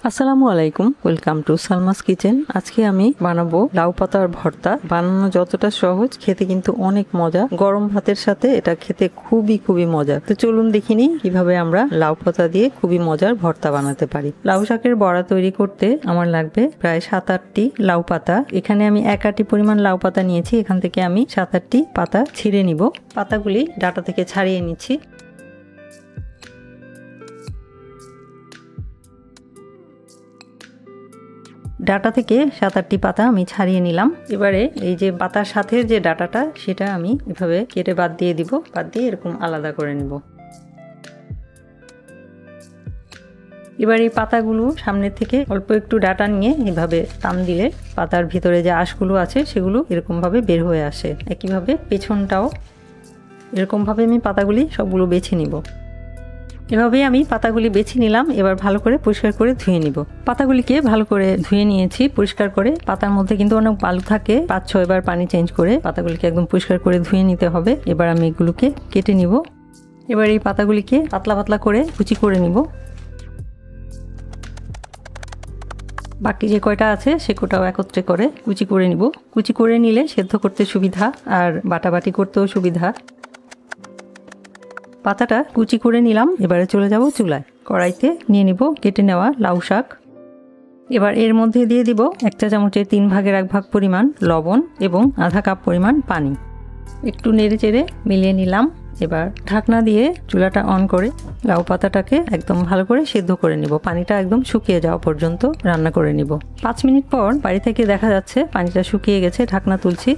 আসসালামু আলাইকুম, welcome to Salma's kitchen. আজকে আমি বানাবো লাউ পাতার ভর্তা। বানানো যতটা সহজ, খেতে কিন্তু অনেক মজা। গরম ভাতের সাথে এটা খেতে খুবই মজা। তো চলুন দেখিনি কিভাবে আমরা লাউ পাতা দিয়ে খুবই মজার ভর্তা বানাতে পারি। লাউ শাকের বড়া তৈরি করতে আমার লাগবে প্রায় 7-8টি লাউ পাতা। এখানে আমি 1 আটি পরিমাণ লাউ পাতা নিয়েছি। এখান থেকে আমি 7-8টি পাতা ছিঁড়ে নিব। পাতাগুলি ডাঁটা থেকে ছাড়িয়ে নিচ্ছি। ডাটা থেকে 7-8টি পাতা আমি ছাড়িয়ে নিলাম। এবারে এই যে পাতার সাথে যে ডাটাটা, সেটা আমি এভাবে কেটে বাদ দিয়ে দিব। বাদ দিয়ে এরকম আলাদা করে নিব। এবার এই পাতাগুলো সামনের থেকে অল্প একটু ডাটা নিয়ে এভাবে টান দিলে পাতার ভিতরে যে আঁশগুলো আছে সেগুলো এরকমভাবে বের হয়ে আসে। একইভাবে পেছনটাও এরকমভাবে আমি পাতাগুলি সবগুলো বেছে নিব। এভাবেই আমি পাতাগুলি বেছে নিলাম। এবার ভালো করে পরিষ্কার করে ধুয়ে নিব। পাতাগুলিকে ভালো করে ধুয়ে নিয়েছি পরিষ্কার করে। পাতার মধ্যে কিন্তু অনেক বালু থাকে। 5-6 বার পানি চেঞ্জ করে পাতাগুলিকে একদম পরিষ্কার করে ধুয়ে নিতে হবে। এবার আমি এগুলোকে কেটে নিব। এবার এই পাতাগুলিকে পাতলা পাতলা করে কুচি করে নিব। বাকি যে কয়টা আছে সে কটাও একত্রে করে কুচি করে নিব। কুচি করে নিলে সেদ্ধ করতে সুবিধা আর বাটাবাটি করতেও সুবিধা। পাতাটা কুচি করে নিলাম। এবারে চলে যাব চুলায়। কড়াইতে নিয়ে নিব কেটে নেওয়া লাউ শাক। এবার এর মধ্যে দিয়ে দিব 1 চা চামচের 3 ভাগের 1 ভাগ পরিমাণ লবণ এবং আধা কাপ পরিমাণ পানি। একটু নেড়ে চেড়ে মিলিয়ে নিলাম। এবার ঢাকনা দিয়ে চুলাটা অন করে লাউ পাতাটাকে একদম ভালো করে সেদ্ধ করে নিব। পানিটা একদম শুকিয়ে যাওয়া পর্যন্ত রান্না করে নিব। 5 মিনিট পর বাড়ি থেকে দেখা যাচ্ছে পানিটা শুকিয়ে গেছে। ঢাকনা তুলছি।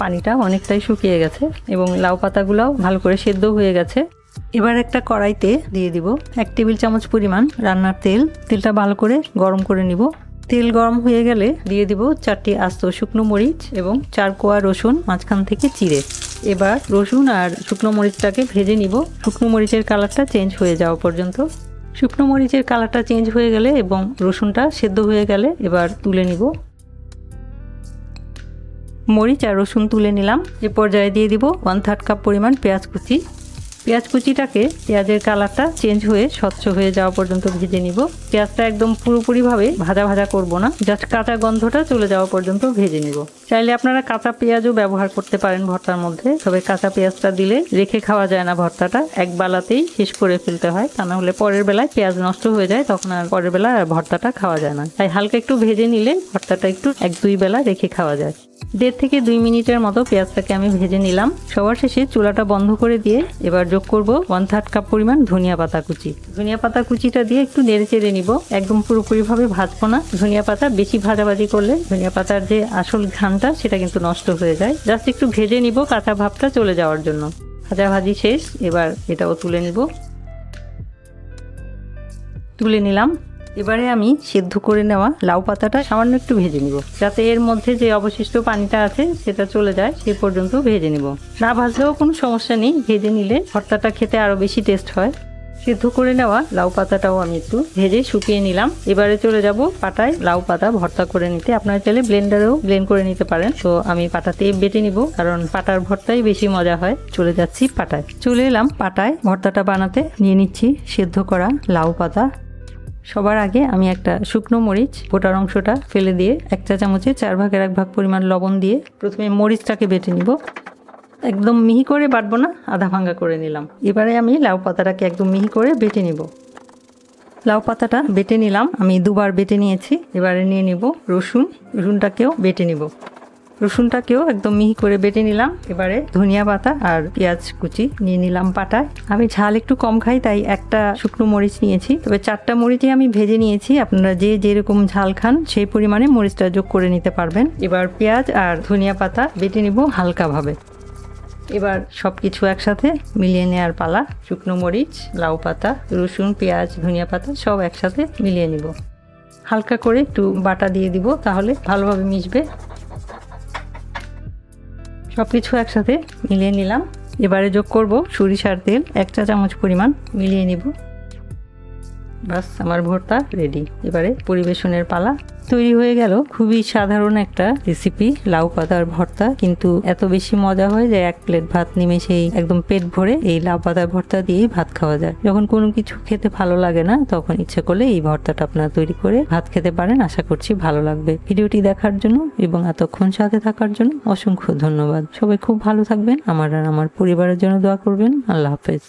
পানিটা অনেকটাই শুকিয়ে গেছে এবং লাউ পাতাগুলোও ভালো করে সেদ্ধ হয়ে গেছে। এবার একটা কড়াইতে দিয়ে দিব 1 টেবিল চামচ পরিমাণ রান্নার তেল। তেলটা ভালো করে গরম করে নিব। তেল গরম হয়ে গেলে দিয়ে দিব 4টি আস্ত শুকনো মরিচ এবং 4 কোয়া রসুন মাঝখান থেকে চিড়ে। এবার রসুন আর শুকনো মরিচটাকে ভেজে নিব শুকনো মরিচের কালারটা চেঞ্জ হয়ে যাওয়া পর্যন্ত। শুকনো মরিচের কালারটা চেঞ্জ হয়ে গেলে এবং রসুনটা সেদ্ধ হয়ে গেলে এবার তুলে নিব। মরিচ আর রসুন তুলে নিলাম। এ পর্যায়ে দিয়ে দিব 1/3 কাপ পরিমাণ পেঁয়াজ কুচি। পেঁয়াজ কুচিটাকে পেঁয়াজের কালারটা চেঞ্জ হয়ে স্বচ্ছ হয়ে যাওয়া পর্যন্ত ভেজে নিব। পেঁয়াজটা একদম পুরোপুরিভাবে ভাজা করব না, জাস্ট কাঁচা গন্ধটা চলে যাওয়া পর্যন্ত ভেজে নিব। চাইলে আপনারা কাঁচা পেঁয়াজও ব্যবহার করতে পারেন ভর্তার মধ্যে, তবে কাঁচা পেঁয়াজটা দিলে রেখে খাওয়া যায় না। ভর্তাটা এক বেলাতেই শেষ করে ফেলতে হয়, তা না হলে পরের বেলায় পেঁয়াজ নষ্ট হয়ে যায়, তখন আর পরের বেলা ভর্তাটা খাওয়া যায় না। তাই হালকা একটু ভেজে নিলে ভর্তাটা একটু 1-2 বেলা রেখে খাওয়া যায়। 1.5 থেকে 2 মিনিটের মতো পেঁয়াজটাকে আমি ভেজে নিলাম। সবার শেষে চুলাটা বন্ধ করে দিয়ে এবার যোগ করব 1/3 কাপ পরিমাণ ধনিয়া পাতা কুচি। ধনিয়া পাতা কুচিটা দিয়ে একটু নেড়ে চেড়ে নিব। একদম পুরোপুরিভাবে ভাজবো না। ধনিয়া পাতা বেশি ভাজাভাজি করলে ধনিয়া পাতার যে আসল ঘ্রাণটা সেটা কিন্তু নষ্ট হয়ে যায়। জাস্ট একটু ভেজে নিব কাঁচা ভাবটা চলে যাওয়ার জন্য। ভাজাভাজি শেষ। এবার এটাও তুলে নিব। তুলে নিলাম। এবারে আমি সেদ্ধ করে নেওয়া লাউ পাতাটা সামান্য একটু ভেজে নিব, যাতে এর মধ্যে যে অবশিষ্ট পানিটা আছে সেটা চলে যায়। সে পর্যন্ত ভেজে নিব। না ভাজলেও কোনো সমস্যা নেই, ভেজে নিলে ভর্তাটা খেতে আরো বেশি টেস্ট হয়। সেদ্ধ করে নেওয়া লাউ পাতাটাও আমি একটু ভেজে শুকিয়ে নিলাম। এবারে চলে যাব পাটায় লাউ পাতা ভর্তা করে নিতে। আপনারা চাইলে ব্লেন্ডারেও ব্লেন্ড করে নিতে পারেন। তো আমি পাটাতে বেটে নিব, কারণ পাটার ভর্তাই বেশি মজা হয়। চলে যাচ্ছি পাটায়। চলে এলাম পাটায় ভর্তাটা বানাতে। নিয়ে নিচ্ছি সেদ্ধ করা লাউ পাতা। সবার আগে আমি একটা শুকনো মরিচ গোটার অংশটা ফেলে দিয়ে 1 চা চামচে 4 ভাগের 1 ভাগ পরিমাণ লবণ দিয়ে প্রথমে মরিচটাকে বেটে নিব। একদম মিহি করে বাটবো না, আধা ভাঙ্গা করে নিলাম। এবারে আমি লাউ পাতাটাকে একদম মিহি করে বেটে নিব। লাউ পাতাটা বেটে নিলাম। আমি 2 বার বেটে নিয়েছি। এবারে নিয়ে নিব রসুনটাকেও বেটে নিব। রসুনটাকেও একদম মিহি করে বেটে নিলাম। এবারে ধনিয়া পাতা আর পেঁয়াজ কুচি নিয়ে নিলাম পাটায়। আমি ঝাল একটু কম খাই, তাই একটা শুকনো মরিচ নিয়েছি, তবে 4টা মরিচই আমি ভেজে নিয়েছি। আপনারা যে যেরকম ঝাল খান সেই পরিমাণে মরিচটা যোগ করে নিতে পারবেন। এবার পেঁয়াজ আর ধনিয়া পাতা বেটে নিব হালকাভাবে। এবার সবকিছু একসাথে মিলিয়ে নেওয়ার পালা। শুকনো মরিচ, লাউ পাতা, রসুন, পেঁয়াজ, ধনিয়া পাতা সব একসাথে মিলিয়ে নিব। হালকা করে একটু বাটা দিয়ে দিব, তাহলে ভালোভাবে মিশবে। সবকিছু একসাথে মিলিয়ে নিলাম। এবারে যোগ করব সরিষার তেল 1 চা চামচ পরিমাণ। মিলিয়ে নিব। বাস, আমার ভর্তা রেডি। এবারে পরিবেশনের পালা। তৈরি হয়ে গেল খুবই সাধারণ একটা রেসিপি, লাউ পাতার ভর্তা, কিন্তু এত বেশি মজা হয় যে এক প্লেট ভাত নিমেষেই একদম পেট ভরে এই লাউ পাতার ভর্তা দিয়েই ভাত খাওয়া যায়। যখন কোনো কিছু খেতে ভালো লাগে না তখন ইচ্ছে করলে এই ভর্তাটা আপনারা তৈরি করে ভাত খেতে পারেন। আশা করছি ভালো লাগবে। ভিডিওটি দেখার জন্য এবং এতক্ষণ সাথে থাকার জন্য অসংখ্য ধন্যবাদ। সবাই খুব ভালো থাকবেন, আমার আর আমার পরিবারের জন্য দোয়া করবেন। আল্লাহ হাফেজ।